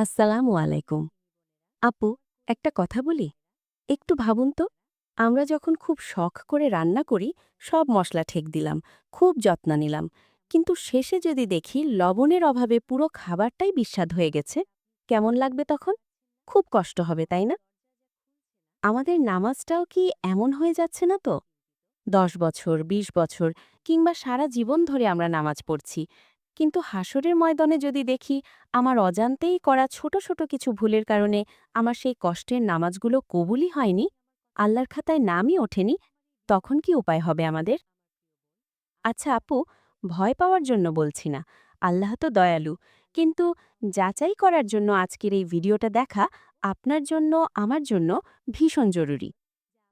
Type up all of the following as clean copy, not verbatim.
আসসালামু আলাইকুম। আপু, একটা কথা বলি? একটু ভাবুন তো, আমরা যখন খুব শখ করে রান্না করি, সব মসলা ঠেক দিলাম, খুব যত্ন নিলাম। কিন্তু শেষে যদি দেখি লবণের অভাবে পুরো খাবারটাই বিস্বাদ হয়ে গেছে, কেমন লাগবে তখন? খুব কষ্ট হবে, তাই না? আমাদের নামাজটাও কি এমন হয়ে যাচ্ছে না তো? ১০ বছর, ২০ বছর কিংবা সারা জীবন ধরে আমরা নামাজ পড়ছি। কিন্তু হাসরের ময়দানে যদি দেখি আমার অজান্তেই করা ছোট ছোট কিছু ভুলের কারণে আমার সেই কষ্টের নামাজগুলো কবুলই হয়নি, আল্লাহর খাতায় নামই ওঠেনি, তখন কি উপায় হবে আমাদের? আচ্ছা আপু, ভয় পাওয়ার জন্য বলছি না। আল্লাহ তো দয়ালু। কিন্তু যাচাই করার জন্য আজকের এই ভিডিওটা দেখা আপনার জন্য, আমার জন্য ভীষণ জরুরি।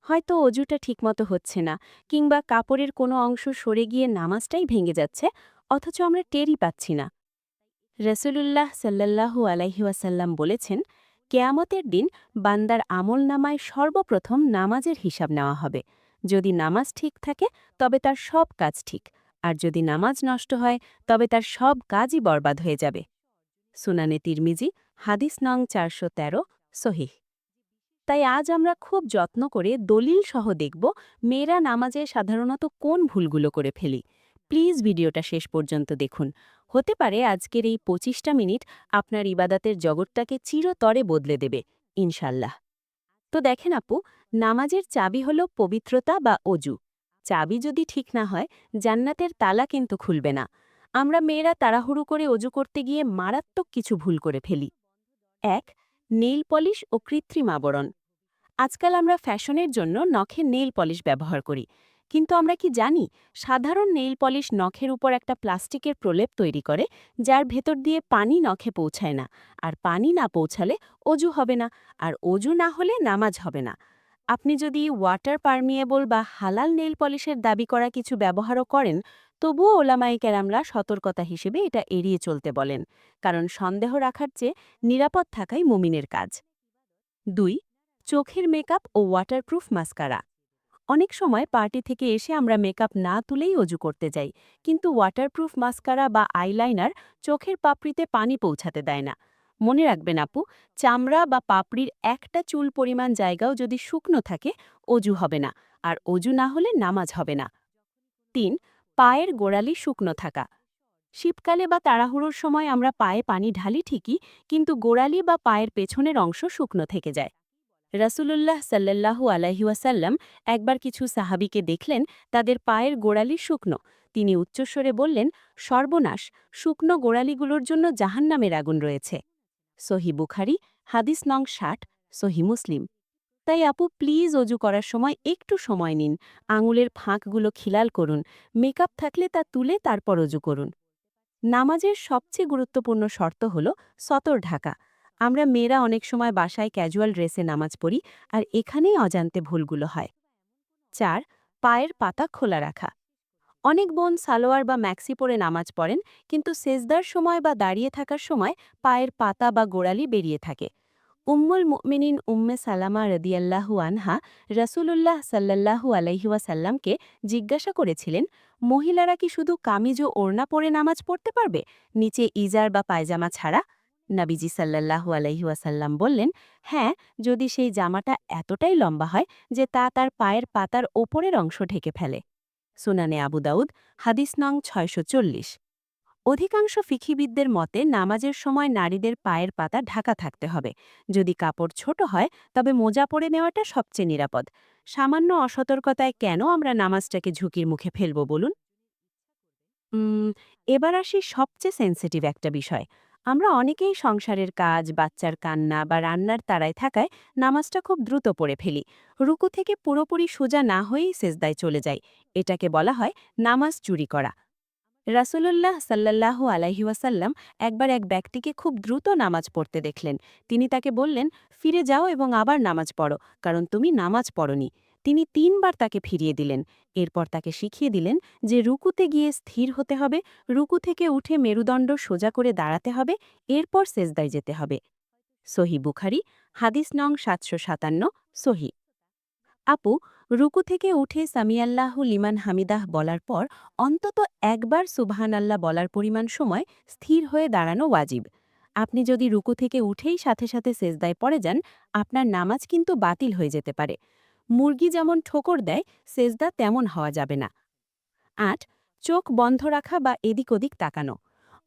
হয়তো অজুটা ঠিকমতো হচ্ছে না, কিংবা কাপড়ের কোনো অংশ সরে গিয়ে নামাজটাই ভেঙে যাচ্ছে, অথচ আমরা টেরই পাচ্ছি না। রসুলুল্লাহ সাল্লাল্লাহু আলাইহি ওয়াসাল্লাম বলেছেন, কেয়ামতের দিন বান্দার আমলনামায় সর্বপ্রথম নামাজের হিসাব নেওয়া হবে। যদি নামাজ ঠিক থাকে তবে তার সব কাজ ঠিক, আর যদি নামাজ নষ্ট হয় তবে তার সব কাজই বরবাদ হয়ে যাবে। সুনানে তিরমিজি, হাদিস নং ৪১৩, সহিহ। তাই আজ আমরা খুব যত্ন করে দলিল সহ দেখব মেয়েরা নামাজে সাধারণত কোন ভুলগুলো করে ফেলি। প্লিজ ভিডিওটা শেষ পর্যন্ত দেখুন। হতে পারে আজকের এই ২৫টা মিনিট আপনার ইবাদাতের জগৎটাকে চিরতরে বদলে দেবে, ইনশাল্লাহ। তো দেখেন আপু, নামাজের চাবি হল পবিত্রতা বা অজু। চাবি যদি ঠিক না হয়, জান্নাতের তালা কিন্তু খুলবে না। আমরা মেয়েরা তাড়াহুড়ো করে অজু করতে গিয়ে মারাত্মক কিছু ভুল করে ফেলি। ১. নেইল পলিশ ও কৃত্রিম আবরণ। আজকাল আমরা ফ্যাশনের জন্য নখে নেইল পলিশ ব্যবহার করি, কিন্তু আমরা কি জানি সাধারণ নেইল পলিশ নখের উপর একটা প্লাস্টিকের প্রলেপ তৈরি করে, যার ভেতর দিয়ে পানি নখে পৌঁছায় না, আর পানি না পৌঁছালে অজু হবে না, আর অজু না হলে নামাজ হবে না। আপনি যদি ওয়াটার পারমিয়েবল বা হালাল নেইল পলিশের দাবি করা কিছু ব্যবহারও করেন, তবুও ওলামাই কেরামরা সতর্কতা হিসেবে এটা এড়িয়ে চলতে বলেন, কারণ সন্দেহ রাখার চেয়ে নিরাপদ থাকাই মুমিনের কাজ। ২. চোখের মেকআপ ও ওয়াটারপ্রুফ মাস্কারা। অনেক সময় পার্টি থেকে এসে আমরা মেকআপ না তুলেই অজু করতে যাই, কিন্তু ওয়াটারপ্রুফ মাস্কারা বা আইলাইনার চোখের পাপড়িতে পানি পৌঁছাতে দেয় না। মনে রাখবেন আপু, চামড়া বা পাপড়ির একটা চুল পরিমাণ জায়গাও যদি শুকনো থাকে, অজু হবে না, আর অজু না হলে নামাজ হবে না। ৩. পায়ের গোড়ালি শুকনো থাকা। শীতকালে বা তাড়াহুড়োর সময় আমরা পায়ে পানি ঢালি ঠিকই, কিন্তু গোড়ালি বা পায়ের পেছনের অংশ শুকনো থেকে যায়। রাসূলুল্লাহ সাল্লাল্লাহু আলাইহি ওয়াসাল্লাম একবার কিছু সাহাবীকে দেখলেন তাদের পায়ের গোড়ালি শুকনো। তিনি উচ্চস্বরে বললেন, সর্বনাশ, শুকনো গোড়ালিগুলোর জন্য জাহান্নামের আগুন রয়েছে। সহি বুখারি, হাদিস নং ৬০, সহি মুসলিম। তাই আপু, প্লিজ অজু করার সময় একটু সময় নিন, আঙুলের ফাঁকগুলো খিলাল করুন, মেকআপ থাকলে তা তুলে তারপর অজু করুন। নামাজের সবচেয়ে গুরুত্বপূর্ণ শর্ত হল সতর ঢাকা। আমরা মেয়েরা অনেক সময় বাসায় ক্যাজুয়াল ড্রেসে নামাজ পড়ি, আর এখানেই অজান্তে ভুলগুলো হয়। ৪. পায়ের পাতা খোলা রাখা। অনেক বোন সালোয়ার বা ম্যাক্সি পরে নামাজ পড়েন, কিন্তু সেজদার সময় বা দাঁড়িয়ে থাকার সময় পায়ের পাতা বা গোড়ালি বেরিয়ে থাকে। উম্মুল মুমিনিন উম্মে সালামা রদিয়াল্লাহু আনহা রাসূলুল্লাহ সাল্লাল্লাহু আলাইহি ওয়াসাল্লামকে জিজ্ঞাসা করেছিলেন, মহিলারা কি শুধু কামিজ ও ওড়না পরে নামাজ পড়তে পারবে, নিচে ইজার বা পায়জামা ছাড়া? নবীজি সাল্লাল্লাহু আলাইহি ওয়াসাল্লাম বললেন, হ্যাঁ, যদি সেই জামাটা এতটাই লম্বা হয় যে তা তার পায়ের পাতার ওপরের অংশ ঢেকে ফেলে। সুনানে আবু দাউদ, হাদিস নং ৬৪০। অধিকাংশ ফিখিবিদদের মতে নামাজের সময় নারীদের পায়ের পাতা ঢাকা থাকতে হবে। যদি কাপড় ছোট হয় তবে মোজা পরে নেওয়াটা সবচেয়ে নিরাপদ। সামান্য অসতর্কতায় কেন আমরা নামাজটাকে ঝুঁকির মুখে ফেলব বলুন? উম, এবার আসি সবচেয়ে সেনসিটিভ একটা বিষয়। আমরা অনেকেই সংসারের কাজ, বাচ্চার কান্না বা রান্নার তাড়ায় থাকায় নামাজটা খুব দ্রুত পড়ে ফেলি। রুকু থেকে পুরোপুরি সোজা না হয়েই সেজদায় চলে যাই। এটাকে বলা হয় নামাজ চুরি করা। রাসূলুল্লাহ সাল্লাল্লাহু আলাইহি ওয়াসাল্লাম একবার এক ব্যক্তিকে খুব দ্রুত নামাজ পড়তে দেখলেন। তিনি তাকে বললেন, ফিরে যাও এবং আবার নামাজ পড়ো, কারণ তুমি নামাজ পড়নি। তিনি ৩ বার তাকে ফিরিয়ে দিলেন। এরপর তাকে শিখিয়ে দিলেন যে রুকুতে গিয়ে স্থির হতে হবে, রুকু থেকে উঠে মেরুদণ্ড সোজা করে দাঁড়াতে হবে, এরপর সেজদায় যেতে হবে। সহি বুখারি, হাদিস নং ৭৫৭, সহি। আপু, রুকু থেকে উঠে সামিয়াল্লাহু লিমান হামিদাহ বলার পর অন্তত একবার সুবহানাল্লাহ বলার পরিমাণ সময় স্থির হয়ে দাঁড়ানো ওয়াজিব। আপনি যদি রুকু থেকে উঠেই সাথে সাথে সেজদায় পড়ে যান, আপনার নামাজ কিন্তু বাতিল হয়ে যেতে পারে। মুরগি যেমন ঠোকর দেয়, সেজদা তেমন হওয়া যাবে না। ৮. চোখ বন্ধ রাখা বা এদিক ওদিক তাকানো।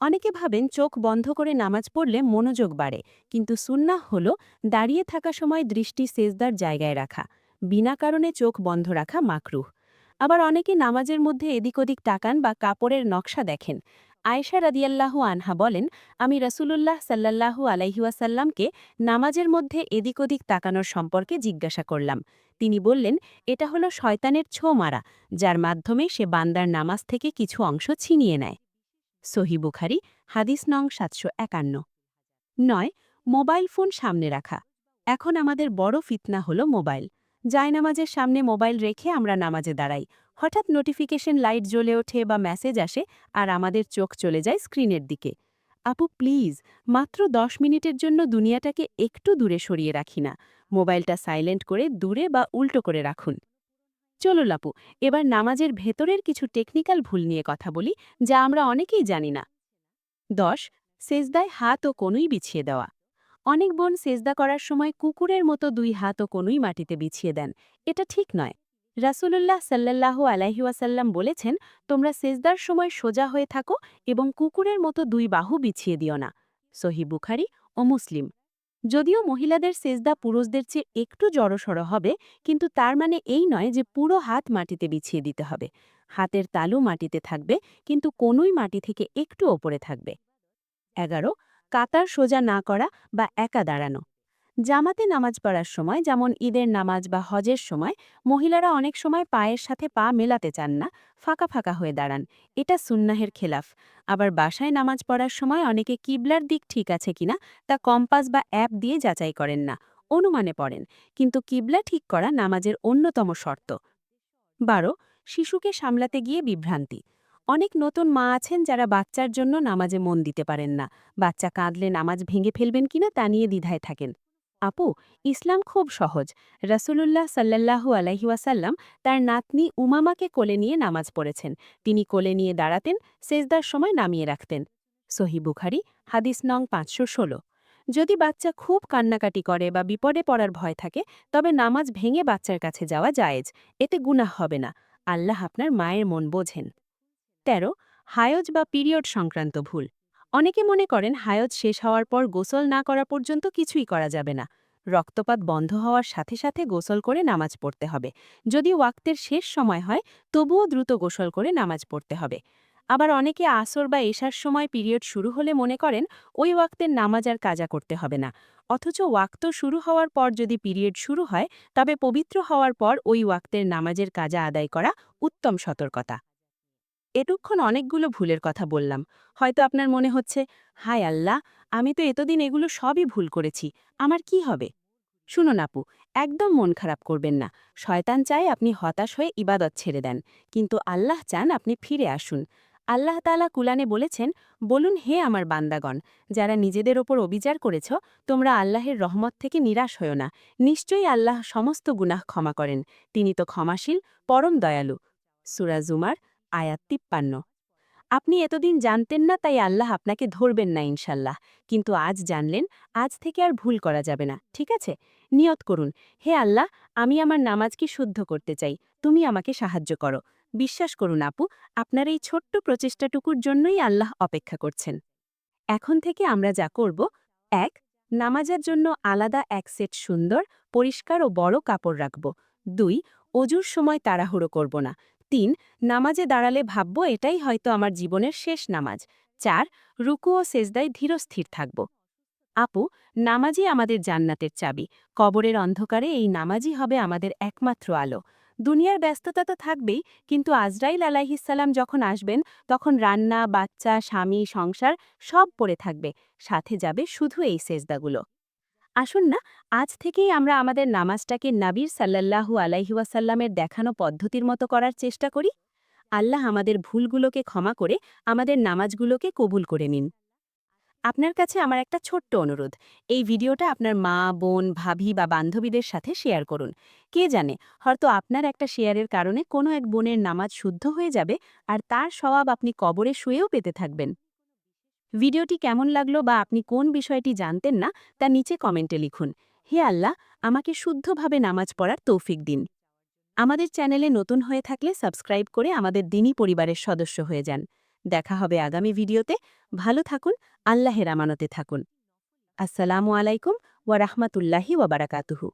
অনেকে ভাবেন চোখ বন্ধ করে নামাজ পড়লে মনোযোগ বাড়ে, কিন্তু সুন্নাহ হল দাঁড়িয়ে থাকা সময় দৃষ্টি সেজদার জায়গায় রাখা। বিনা কারণে চোখ বন্ধ রাখা মাকরুহ। আবার অনেকে নামাজের মধ্যে এদিক ওদিক তাকান বা কাপড়ের নকশা দেখেন। আয়েশা রাদিয়াল্লাহু আনহা বলেন, আমি রাসূলুল্লাহ সাল্লাল্লাহু আলাইহি ওয়াসাল্লামকে নামাজের মধ্যে এদিক ওদিক তাকানোর সম্পর্কে জিজ্ঞাসা করলাম। তিনি বললেন, এটা হলো শয়তানের ছো মারা, যার মাধ্যমে সে বান্দার নামাজ থেকে কিছু অংশ ছিনিয়ে নেয়। সহিহ বুখারী, হাদিস নং ৭৫১। ৯. মোবাইল ফোন সামনে রাখা। এখন আমাদের বড় ফিতনা হলো মোবাইল। জায়নামাজের সামনে মোবাইল রেখে আমরা নামাজে দাঁড়াই। হঠাৎ নোটিফিকেশন লাইট জ্বলে ওঠে বা মেসেজ আসে, আর আমাদের চোখ চলে যায় স্ক্রিনের দিকে। আপু প্লিজ, মাত্র ১০ মিনিটের জন্য দুনিয়াটাকে একটু দূরে সরিয়ে রাখি না। মোবাইলটা সাইলেন্ট করে দূরে বা উল্টো করে রাখুন। চলো লাপু, এবার নামাজের ভেতরের কিছু টেকনিক্যাল ভুল নিয়ে কথা বলি, যা আমরা অনেকেই জানি না। ১০. সেজদায় হাত ও কনুই বিছিয়ে দেওয়া। অনেক বোন সেজদা করার সময় কুকুরের মতো ২ হাত ও কনুই মাটিতে বিছিয়ে দেন। এটা ঠিক নয়। রাসূলুল্লাহ সাল্লাল্লাহু আলাইহি ওয়াসাল্লাম বলেছেন, তোমরা সেজদার সময় সোজা হয়ে থাকো এবং কুকুরের মতো ২ বাহু বিছিয়ে দিও না। সহিহ বুখারী ও মুসলিম। যদিও মহিলাদের সেজদা পুরুষদের চেয়ে একটু জড়সড় হবে, কিন্তু তার মানে এই নয় যে পুরো হাত মাটিতে বিছিয়ে দিতে হবে। হাতের তালু মাটিতে থাকবে, কিন্তু কোনোই মাটি থেকে একটু ওপরে থাকবে। ১১. কাতার সোজা না করা বা একা দাঁড়ানো। জামাতে নামাজ পড়ার সময়, যেমন ঈদের নামাজ বা হজের সময়, মহিলারা অনেক সময় পায়ের সাথে পা মেলাতে চান না, ফাঁকা ফাঁকা হয়ে দাঁড়ান। এটা সুন্নাহের খেলাফ। আবার বাসায় নামাজ পড়ার সময় অনেকে কিবলার দিক ঠিক আছে কিনা তা কম্পাস বা অ্যাপ দিয়ে যাচাই করেন না, অনুমানে পড়েন। কিন্তু কিবলা ঠিক করা নামাজের অন্যতম শর্ত। ১২. শিশুকে সামলাতে গিয়ে বিভ্রান্তি। অনেক নতুন মা আছেন যারা বাচ্চার জন্য নামাজে মন দিতে পারেন না। বাচ্চা কাঁদলে নামাজ ভেঙে ফেলবেন কিনা তা নিয়ে দ্বিধায় থাকেন। আপু, ইসলাম খুব সহজ। রাসূলুল্লাহ সাল্লাল্লাহু আলাইহি ওয়াসাল্লাম তার নাতনি উমামাকে কোলে নিয়ে নামাজ পড়েছেন। তিনি কোলে নিয়ে দাঁড়াতেন, সেজদার সময় নামিয়ে রাখতেন। সহিহ বুখারী, হাদিস নং ৫১৬। যদি বাচ্চা খুব কান্নাকাটি করে বা বিপদে পড়ার ভয় থাকে, তবে নামাজ ভেঙে বাচ্চার কাছে যাওয়া জায়েজ। এতে গুনাহ হবে না। আল্লাহ আপনার মায়ের মন বোঝেন। ১৩. হায়জ বা পিরিয়ড সংক্রান্ত ভুল। অনেকে মনে করেন হায়জ শেষ হওয়ার পর গোসল না করা পর্যন্ত কিছুই করা যাবে না। রক্তপাত বন্ধ হওয়ার সাথে সাথে গোসল করে নামাজ পড়তে হবে। যদি ওয়াক্তের শেষ সময় হয়, তবুও দ্রুত গোসল করে নামাজ পড়তে হবে। আবার অনেকে আসর বা এশার সময় পিরিয়ড শুরু হলে মনে করেন ওই ওয়াক্তের নামাজ আর কাজা করতে হবে না। অথচ ওয়াক্ত শুরু হওয়ার পর যদি পিরিয়ড শুরু হয়, তবে পবিত্র হওয়ার পর ওই ওয়াক্তের নামাজের কাজা আদায় করা উত্তম সতর্কতা। এতক্ষণ অনেকগুলো ভুলের কথা বললাম। হয়তো আপনার মনে হচ্ছে, হায় আল্লাহ, আমি তো এতদিন এগুলো সবই ভুল করেছি, আমার কি হবে? শুনুন আপু, একদম মন খারাপ করবেন না। শয়তান চায় আপনি হতাশ হয়ে ইবাদত ছেড়ে দেন, কিন্তু আল্লাহ চান আপনি ফিরে আসুন। আল্লাহ তাআলা কুরআনে বলেছেন, বলুন হে আমার বান্দাগণ, যারা নিজেদের ওপর অবিচার করেছ, তোমরা আল্লাহের রহমত থেকে নিরাশ হও না। নিশ্চয়ই আল্লাহ সমস্ত গুনাহ ক্ষমা করেন। তিনি তো ক্ষমাশীল, পরম দয়ালু। সূরা জুমার, আয়াত ৫৩। আপনি এতদিন জানতেন না, তাই আল্লাহ আপনাকে ধরবেন না ইনশাল্লাহ। কিন্তু আজ জানলেন, আজ থেকে আর ভুল করা যাবে না, ঠিক আছে? নিয়ত করুন, হে আল্লাহ, আমি আমার নামাজকে শুদ্ধ করতে চাই, তুমি আমাকে সাহায্য করো। বিশ্বাস করুন আপু, আপনার এই ছোট্ট প্রচেষ্টাটুকুর জন্যই আল্লাহ অপেক্ষা করছেন। এখন থেকে আমরা যা করব: ১. নামাজের জন্য আলাদা এক সেট সুন্দর, পরিষ্কার ও বড় কাপড় রাখব। ২. অজুর সময় তাড়াহুড়ো করব না। ৩. নামাজে দাঁড়ালে ভাবব এটাই হয়তো আমার জীবনের শেষ নামাজ। ৪. রুকু ও সেজদায় ধীরস্থির থাকব। আপু, নামাজই আমাদের জান্নাতের চাবি। কবরের অন্ধকারে এই নামাজই হবে আমাদের একমাত্র আলো। দুনিয়ার ব্যস্ততা তো থাকবেই, কিন্তু আজরাইল আলাইহিসসালাম যখন আসবেন, তখন রান্না, বাচ্চা, স্বামী, সংসার সব পড়ে থাকবে। সাথে যাবে শুধু এই সেজদাগুলো। আসুন না, আজ থেকেই আমরা আমাদের নামাজটাকে নবীর সাল্লাল্লাহু আলাইহি ওয়াসাল্লামের দেখানো পদ্ধতির মতো করার চেষ্টা করি। আল্লাহ আমাদের ভুলগুলোকে ক্ষমা করে আমাদের নামাজগুলোকে কবুল করে নিন। আপনার কাছে আমার একটা ছোট্ট অনুরোধ, এই ভিডিওটা আপনার মা, বোন, ভাবি বা বান্ধবীদের সাথে শেয়ার করুন। কে জানে, হয়তো আপনার একটা শেয়ারের কারণে কোনো এক বোনের নামাজ শুদ্ধ হয়ে যাবে, আর তার সওয়াব আপনি কবরে শুয়েও পেতে থাকবেন। ভিডিওটি কেমন লাগলো বা আপনি কোন বিষয়টি জানতেন না তা নিচে কমেন্টে লিখুন। হে আল্লাহ, আমাকে শুদ্ধভাবে নামাজ পড়ার তৌফিক দিন। আমাদের চ্যানেলে নতুন হয়ে থাকলে সাবস্ক্রাইব করে আমাদের দিনী পরিবারের সদস্য হয়ে যান। দেখা হবে আগামী ভিডিওতে। ভালো থাকুন, আল্লাহের আমানতে থাকুন। আসসালামু আলাইকুম ওয়া রাহমাতুল্লাহি ওয়া বারাকাতুহু।